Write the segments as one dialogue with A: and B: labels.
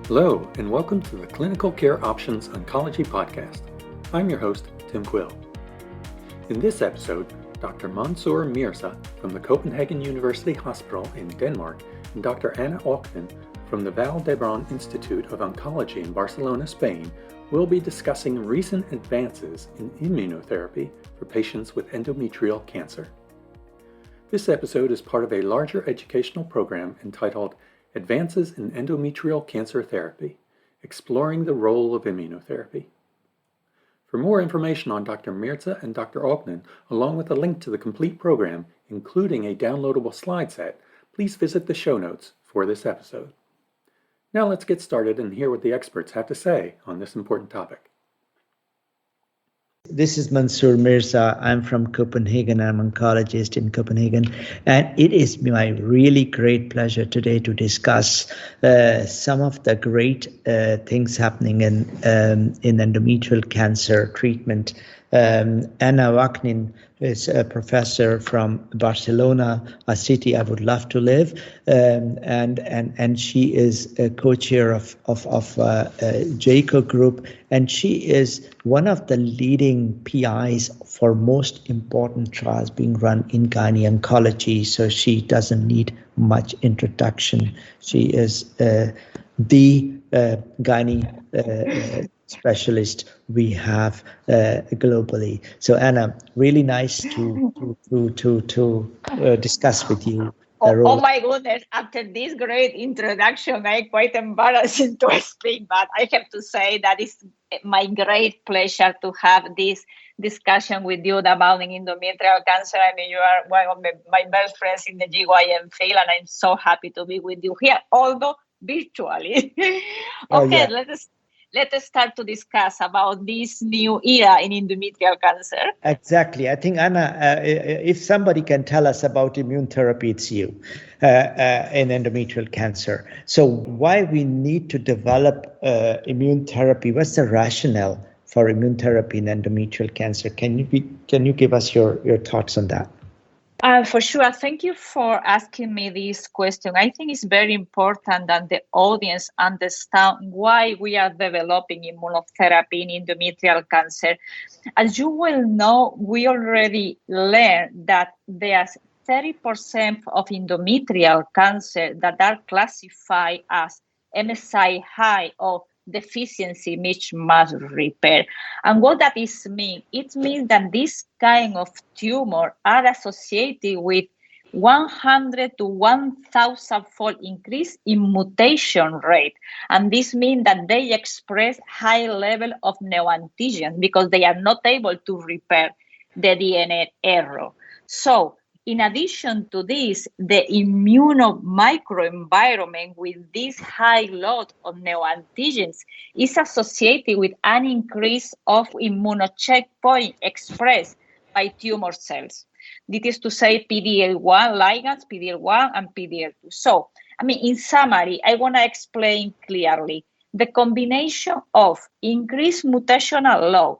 A: Hello, and welcome to the Clinical Care Options Oncology podcast. I'm your host, Tim Quill. In this episode, Dr. Mansoor Mirza from the Copenhagen University Hospital in Denmark and Dr. Ana Oaknin from the Vall Institute of Oncology in Barcelona, Spain, will be discussing recent advances in immunotherapy for patients with endometrial cancer. This episode is part of a larger educational program entitled Advances in Endometrial Cancer Therapy, Exploring the Role of Immunotherapy. For more information on Dr. Mirza and Dr. Oaknin, along with a link to the complete program, including a downloadable slide set, please visit the show notes for this episode. Now let's get started and hear what the experts have to say on this important topic.
B: This is Mansoor Mirza. I'm from Copenhagen. I'm an oncologist in Copenhagen. And it is my really great pleasure today to discuss some of the great things happening in endometrial cancer treatment. Ana Oaknin is a professor from Barcelona, a city I would love to live, and she is a co-chair of JACO group, and she is one of the leading PIs for most important trials being run in gynecology. So she doesn't need much introduction. She is the gyne specialist we have globally. So Ana, really nice to discuss with you.
C: Oh my goodness, after this great introduction, I'm quite embarrassed to speak, but I have to say that it's my great pleasure to have this discussion with you about endometrial cancer. I mean, you are one of my best friends in the GYN field, and I'm so happy to be with you here, although virtually. Okay, let us start to discuss about this new era in endometrial cancer.
B: Exactly. I think, Ana, if somebody can tell us about immune therapy, it's you in endometrial cancer. So why we need to develop immune therapy? What's the rationale for immune therapy in endometrial cancer? Can you give us your thoughts on that?
C: For sure. Thank you for asking me this question. I think it's very important that the audience understand why we are developing immunotherapy in endometrial cancer. As you well know, we already learned that there's 30% of endometrial cancer that are classified as MSI high or deficiency mismatch repair. And what that is mean? It means that this kind of tumor are associated with 100 to 1,000-fold increase in mutation rate. And this means that they express high level of neoantigen because they are not able to repair the DNA error. So in addition to this, the immunomicroenvironment with this high load of neoantigens is associated with an increase of immunocheckpoint expressed by tumor cells. This is to say PD-L1 ligands, PD-L1 and PD-L2. So, in summary, I want to explain clearly the combination of increased mutational load,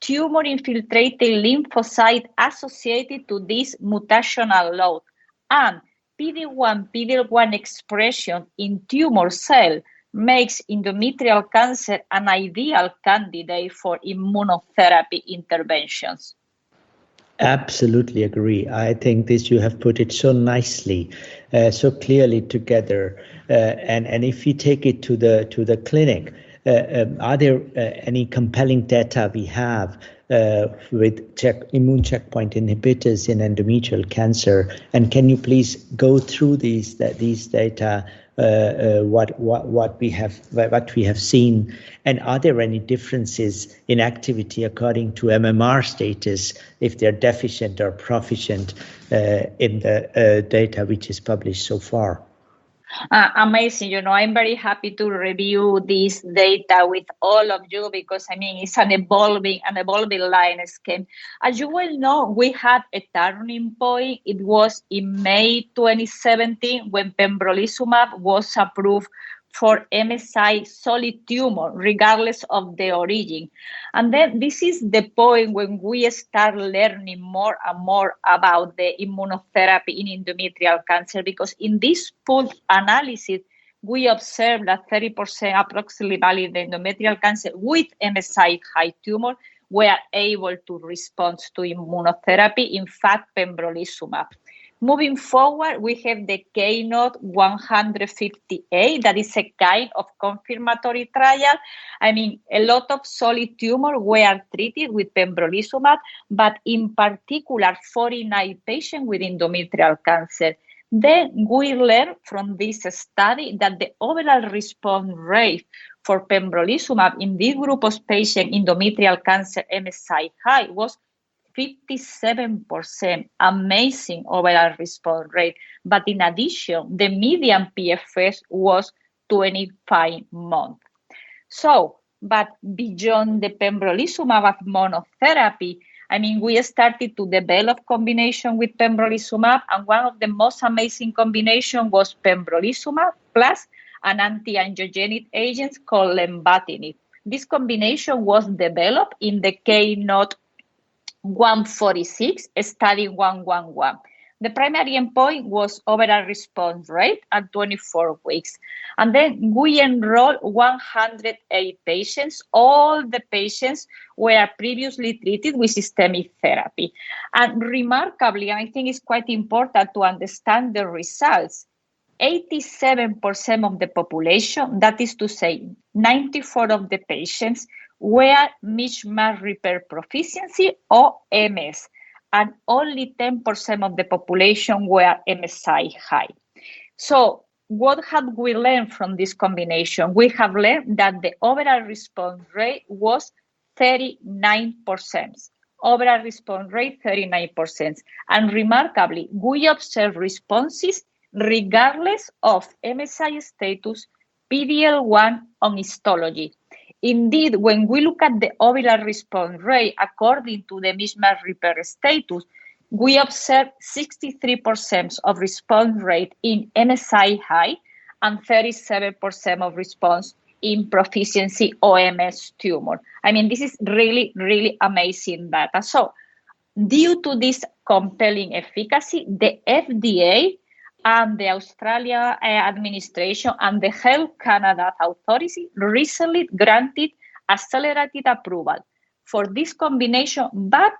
C: tumor-infiltrated lymphocyte associated to this mutational load, and PD-1 expression in tumor cell makes endometrial cancer an ideal candidate for immunotherapy interventions.
B: Absolutely agree. I think this you have put it so nicely, so clearly together. And if we take it to the clinic, are there any compelling data we have with immune checkpoint inhibitors in endometrial cancer? And can you please go through these data, what we have seen, and are there any differences in activity according to MMR status if they're deficient or proficient in the data which is published so far?
C: Amazing. I'm very happy to review this data with all of you because, it's an evolving line scheme. As you well know, we had a turning point. It was in May 2017 when pembrolizumab was approved for MSI solid tumor, regardless of the origin. And then this is the point when we start learning more and more about the immunotherapy in endometrial cancer, because in this pooled analysis, we observed that 30% approximately the endometrial cancer with MSI high tumor were able to respond to immunotherapy, in fact, pembrolizumab. Moving forward, we have the Keynote 158, that is a kind of confirmatory trial. I mean, a lot of solid tumors were treated with pembrolizumab, but in particular, 49 patients with endometrial cancer. Then we learned from this study that the overall response rate for pembrolizumab in this group of patients, endometrial cancer MSI high, was 57%, amazing overall response rate. But in addition, the median PFS was 25 months. So, but beyond the pembrolizumab monotherapy, I mean, we started to develop combination with pembrolizumab, and one of the most amazing combination was pembrolizumab plus an anti-angiogenic agent called lenvatinib. This combination was developed in the Keynote 146, study 111. The primary endpoint was overall response rate at 24 weeks. And then we enrolled 108 patients. All the patients were previously treated with systemic therapy. And remarkably, and I think it's quite important to understand the results, 87% of the population, that is to say, 94 of the patients, were mismatch repair proficiency or MS, and only 10% of the population were MSI high. So what have we learned from this combination? We have learned that the overall response rate was 39%. Overall response rate, 39%. And remarkably, we observed responses regardless of MSI status, PD-L1, on histology. Indeed, when we look at the overall response rate according to the mismatch repair status, we observe 63% of response rate in MSI high and 37% of response in proficiency OMS tumor. I mean, this is really, really amazing data. So due to this compelling efficacy, the FDA and the Australia administration and the Health Canada Authority recently granted accelerated approval for this combination, but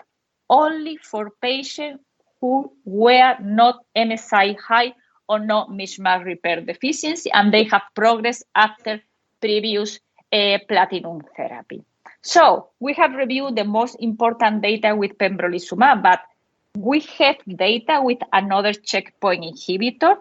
C: only for patients who were not MSI high or not mismatch repair deficiency, and they have progressed after previous platinum therapy. So we have reviewed the most important data with pembrolizumab, but we have data with another checkpoint inhibitor.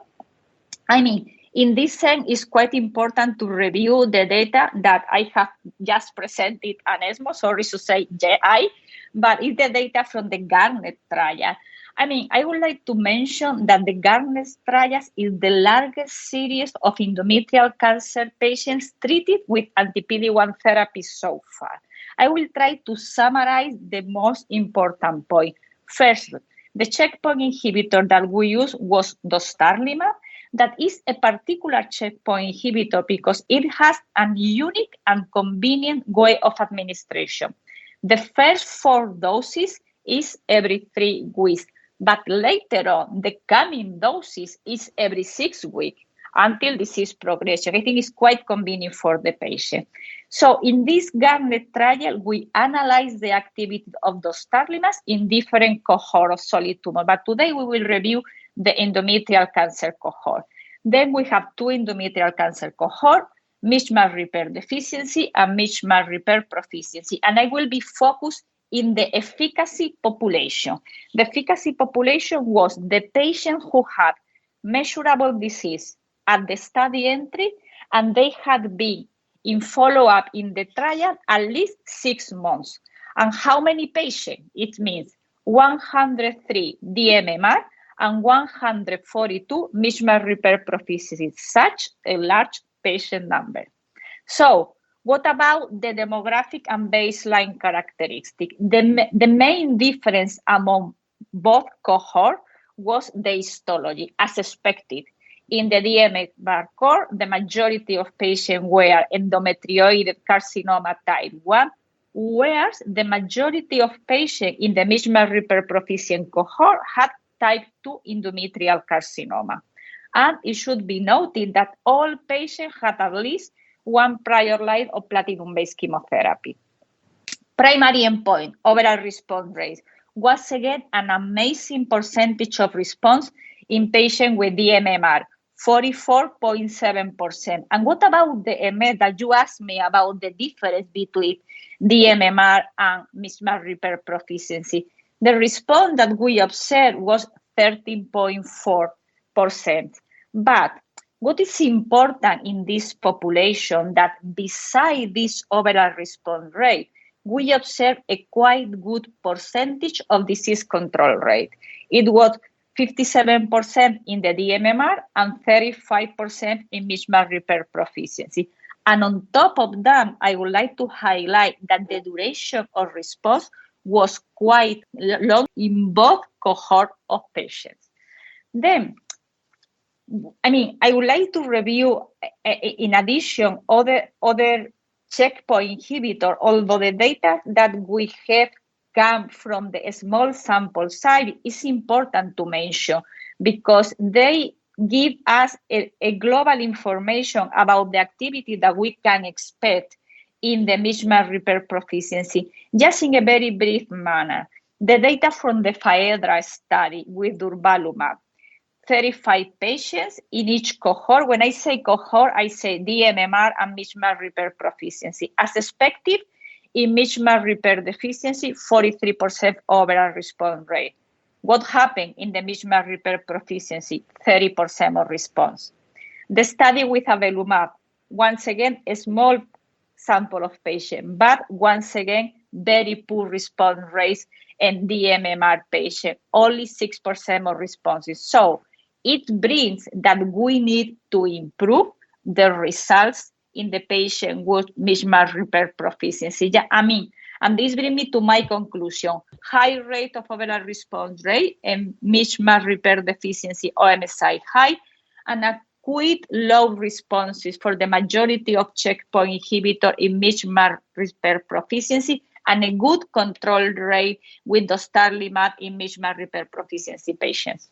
C: I mean, in this sense, it's quite important to review the data that I have just presented at ESMO, sorry to say JI, but it's the data from the Garnet trial. I mean, I would like to mention that the Garnet trial is the largest series of endometrial cancer patients treated with anti-PD-1 therapy so far. I will try to summarize the most important point. First, the checkpoint inhibitor that we used was dostarlimab. That is a particular checkpoint inhibitor because it has a unique and convenient way of administration. The first 4 doses is every 3 weeks, but later on, the coming doses is every 6 weeks until disease progression. I think it's quite convenient for the patient. So in this Garnet trial, we analyzed the activity of dostarlimab in different cohorts of solid tumor. But today we will review the endometrial cancer cohort. Then we have 2 endometrial cancer cohorts, mismatch repair deficiency and mismatch repair proficiency. And I will be focused in the efficacy population. The efficacy population was the patient who had measurable disease at the study entry, and they had been in follow-up in the trial at least 6 months. And how many patients? It means 103 dMMR and 142 mismatch repair proficiency, such a large patient number. So what about the demographic and baseline characteristics? The main difference among both cohorts was the histology, as expected. In the dMMR core, the majority of patients were endometrioid carcinoma type 1, whereas the majority of patients in the mismatch repair proficient cohort had type 2 endometrial carcinoma. And it should be noted that all patients had at least one prior line of platinum-based chemotherapy. Primary endpoint, overall response rate, was again an amazing percentage of response in patients with DMMR, 44.7%. And what about the MS that you asked me about the difference between DMMR and mismatch repair proficiency? The response that we observed was 13.4%. But what is important in this population that beside this overall response rate, we observed a quite good percentage of disease control rate. It was 57% in the DMMR and 35% in mismatch repair proficiency. And on top of that, I would like to highlight that the duration of response was quite long in both cohorts of patients. Then, I would like to review, in addition, other checkpoint inhibitor, although the data that we have come from the small sample size is important to mention because they give us a global information about the activity that we can expect in the mismatch repair proficiency. Just in a very brief manner, the data from the Phaedra study with durvalumab, 35 patients in each cohort. When I say cohort, I say DMMR and mismatch repair proficiency. As expected, in mismatch repair deficiency, 43% overall response rate. What happened in the mismatch repair proficiency? 30% of response. The study with avelumab, once again, a small sample of patients, but once again, very poor response rates in DMMR patients, only 6% of responses. So it brings that we need to improve the results in the patient with mismatch repair proficiency. And this brings me to my conclusion. High rate of overall response rate and mismatch repair deficiency OMSI high, and a quite low responses for the majority of checkpoint inhibitor in mismatch repair proficiency, and a good control rate with dostarlimab in mismatch repair proficiency patients.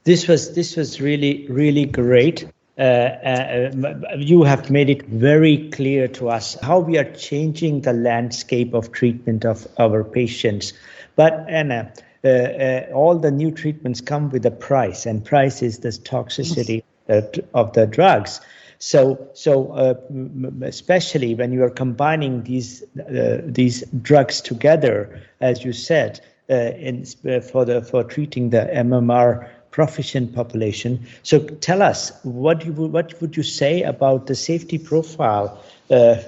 B: This was really great. You have made it very clear to us how we are changing the landscape of treatment of our patients. But Anna, all the new treatments come with a price, and price is the toxicity of the drugs. So especially when you are combining these drugs together, as you said, for treating the MMR proficient population. So tell us, what would you say about the safety profile?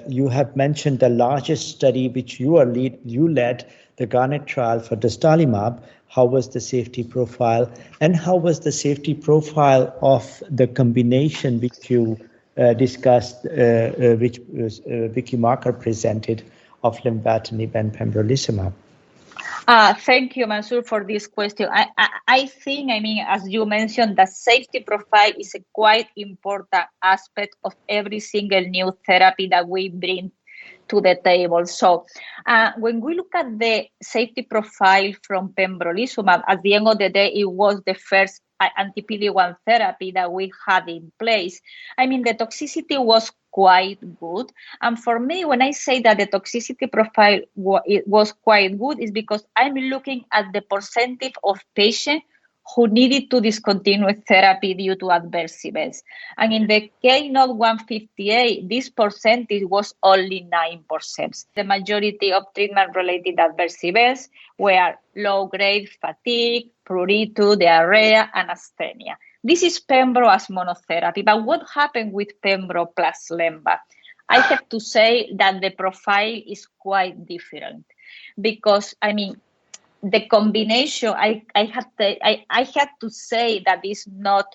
B: You have mentioned the largest study which you led, the Garnet trial for dostarlimab. How was the safety profile, and how was the safety profile of the combination which you discussed, which Vicky Marker presented, of lenvatinib and pembrolizumab?
C: Thank you, Mansoor, for this question. I think, as you mentioned, the safety profile is a quite important aspect of every single new therapy that we bring to the table. So when we look at the safety profile from pembrolizumab, at the end of the day, it was the first anti-PD-1 therapy that we had in place. The toxicity was quite good. And for me, when I say that the toxicity profile was quite good, is because I'm looking at the percentage of patients who needed to discontinue therapy due to adverse events. And in the KNOT 158, this percentage was only 9%. The majority of treatment-related adverse events were low-grade fatigue, pruritus, diarrhea, and asthenia. This is pembro as monotherapy. But what happened with pembro plus lenva? I have to say that the profile is quite different because, the combination, I had to say that is not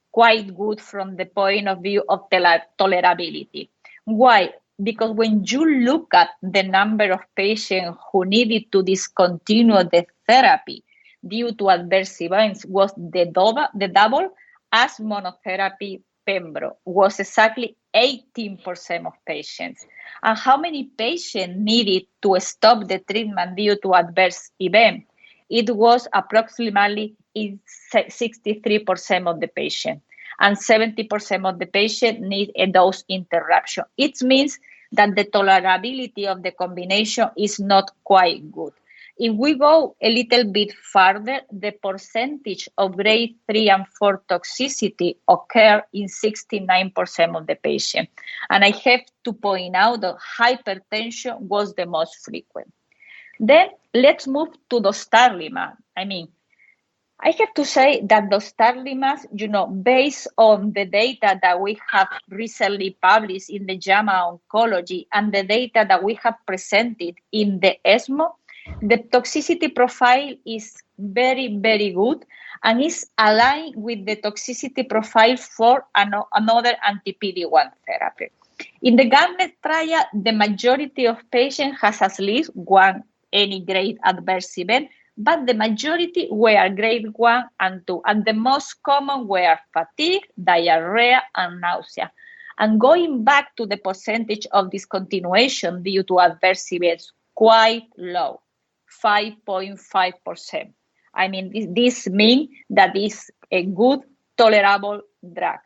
C: quite good from the point of view of tolerability. Why? Because when you look at the number of patients who needed to discontinue the therapy due to adverse events, was the double as monotherapy pembro, was exactly 18% of patients. And how many patients needed to stop the treatment due to adverse event? it was approximately in 63% of the patient, and 70% of the patient need a dose interruption. It means that the tolerability of the combination is not quite good. If we go a little bit further, the percentage of grade 3 and 4 toxicity occur in 69% of the patient. And I have to point out that hypertension was the most frequent. Then let's move to dostarlimab. I have to say that dostarlimab, based on the data that we have recently published in the JAMA Oncology and the data that we have presented in the ESMO, the toxicity profile is very, very good and is aligned with the toxicity profile for another anti-PD-1 therapy. In the GAMLET trial, the majority of patients has at least one any grade adverse event, but the majority were grade 1 and 2, and the most common were fatigue, diarrhea, and nausea. And going back to the percentage of discontinuation due to adverse events, quite low, 5.5%. This means that it's a good, tolerable drug.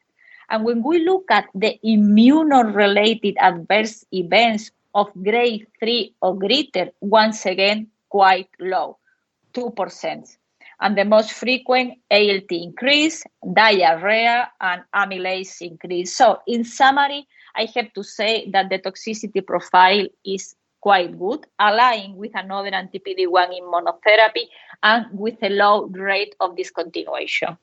C: And when we look at the immuno-related adverse events of grade 3 or greater, once again, quite low, 2%. And the most frequent ALT increase, diarrhea, and amylase increase. So in summary, I have to say that the toxicity profile is quite good, aligned with another anti-PD-1 immunotherapy and with a low rate of discontinuation.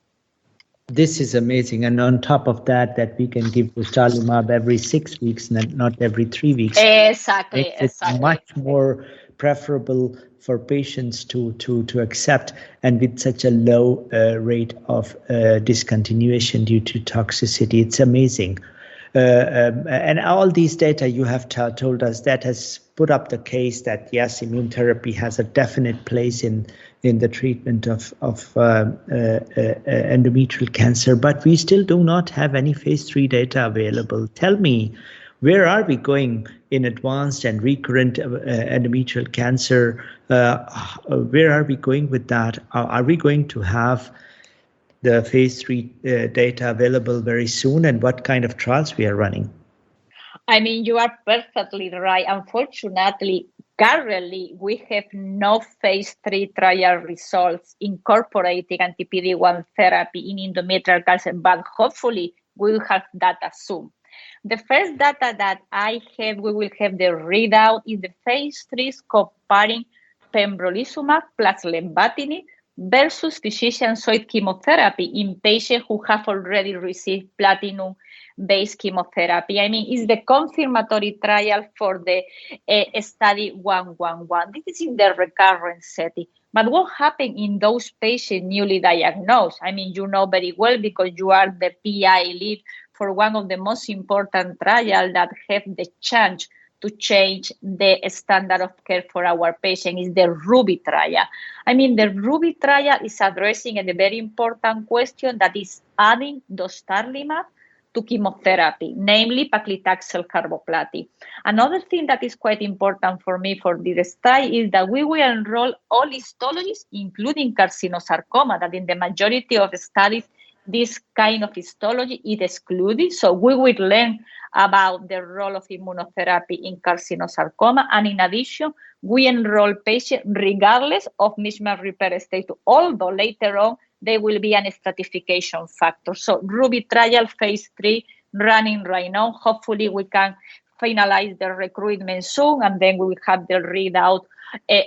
B: This is amazing. And on top of that we can give dostarlimab every 6 weeks, not every 3 weeks.
C: Exactly.
B: It's much more preferable for patients to accept, and with such a low rate of discontinuation due to toxicity. It's amazing. And all these data you have told us, that has put up the case that yes, immune therapy has a definite place in the treatment of endometrial cancer, but we still do not have any phase 3 data available. Tell me, where are we going in advanced and recurrent endometrial cancer? Where are we going with that? Are we going to have the phase 3 data available very soon, and what kind of trials we are running?
C: You are perfectly right. Unfortunately, currently, we have no phase 3 trial results incorporating anti-PD-1 therapy in endometrial cancer, but hopefully we will have data soon. The first data that we will have the readout in the phase 3 comparing pembrolizumab plus lenvatinib versus physician-sold chemotherapy in patients who have already received platinum-based chemotherapy. It's the confirmatory trial for the study 111. This is in the recurrent setting. But what happened in those patients newly diagnosed? You know very well because you are the PI lead for one of the most important trials that have the chance to change the standard of care for our patients is the RUBY trial. The RUBY trial is addressing a very important question that is adding dostarlimab to chemotherapy, namely paclitaxel carboplatin. Another thing that is quite important for me for this study is that we will enroll all histologies, including carcinosarcoma, that in the majority of studies, this kind of histology is excluded. So we will learn about the role of immunotherapy in carcinosarcoma. And in addition, we enroll patients regardless of mismatch repair status, although later on, there will be an stratification factor. So RUBY trial phase 3 running right now. Hopefully we can finalize the recruitment soon, and then we will have the readout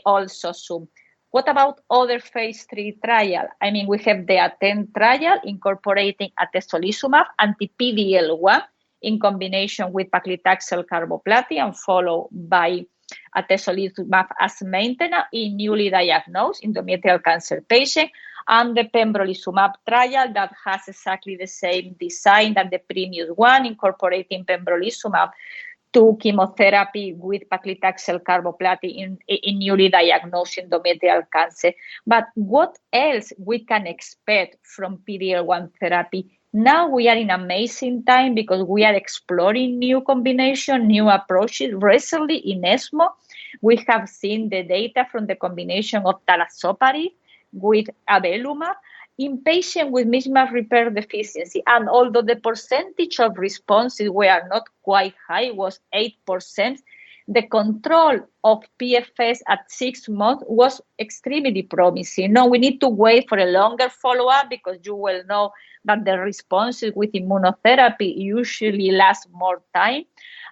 C: also soon. What about other phase 3 trial? We have the ATTEND trial incorporating atezolizumab, anti-PD-L1 in combination with paclitaxel carboplatin and followed by atezolizumab as maintenance in newly diagnosed endometrial cancer patients, and the pembrolizumab trial that has exactly the same design than the previous one, incorporating pembrolizumab to chemotherapy with paclitaxel carboplatin in newly diagnosed endometrial cancer. But what else we can expect from PD-L1 therapy? Now we are in amazing time because we are exploring new combination, new approaches. Recently in ESMO, we have seen the data from the combination of talazoparib with avelumab in patients with mismatch repair deficiency. And although the percentage of responses were not quite high, was 8%, the control of PFS at 6 months was extremely promising. Now we need to wait for a longer follow-up because you will know that the responses with immunotherapy usually last more time.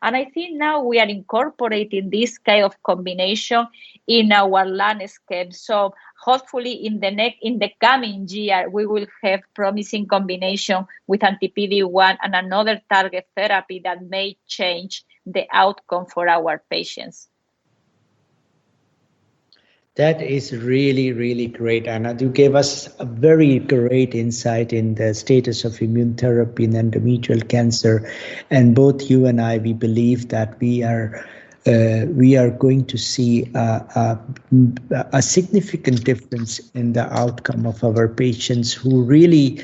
C: And I think now we are incorporating this kind of combination in our landscape. So hopefully in the coming year, we will have promising combination with anti-PD-1 and another target therapy that may change the outcome for our patients.
B: That is really, really great, Anna. You gave us a very great insight in the status of immune therapy in endometrial cancer. And both you and I, we believe that we are going to see a significant difference in the outcome of our patients who really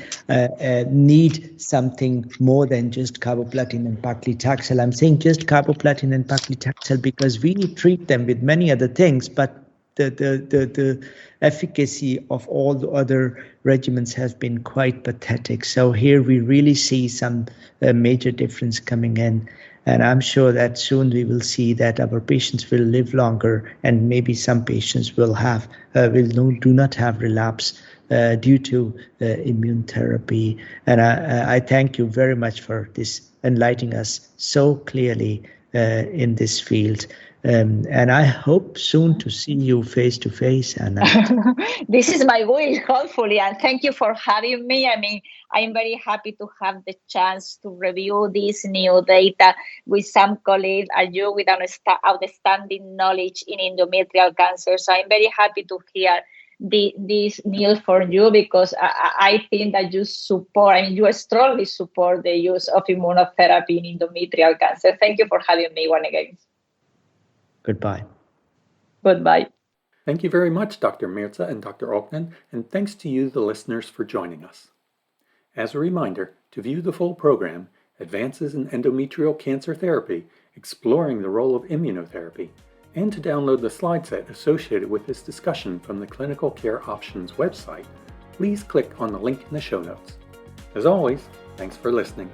B: need something more than just carboplatin and paclitaxel. I'm saying just carboplatin and paclitaxel because we treat them with many other things, but the efficacy of all the other regimens has been quite pathetic. So here we really see some major difference coming in. And I'm sure that soon we will see that our patients will live longer, and maybe some patients will do not have relapse due to immune therapy. And I thank you very much for this enlightening us so clearly in this field. And I hope soon to see you face to face, Anna.
C: This is my wish, hopefully, and thank you for having me. I mean, I'm very happy to have the chance to review this new data with some colleagues and you with outstanding knowledge in endometrial cancer. So I'm very happy to hear this news for you because I think that you strongly support the use of immunotherapy in endometrial cancer. Thank you for having me once again.
B: Goodbye.
C: Goodbye.
A: Thank you very much, Dr. Mirza and Dr. Oaknin, and thanks to you, the listeners, for joining us. As a reminder, to view the full program, Advances in Endometrial Cancer Therapy, Exploring the Role of Immunotherapy, and to download the slide set associated with this discussion from the Clinical Care Options website, please click on the link in the show notes. As always, thanks for listening.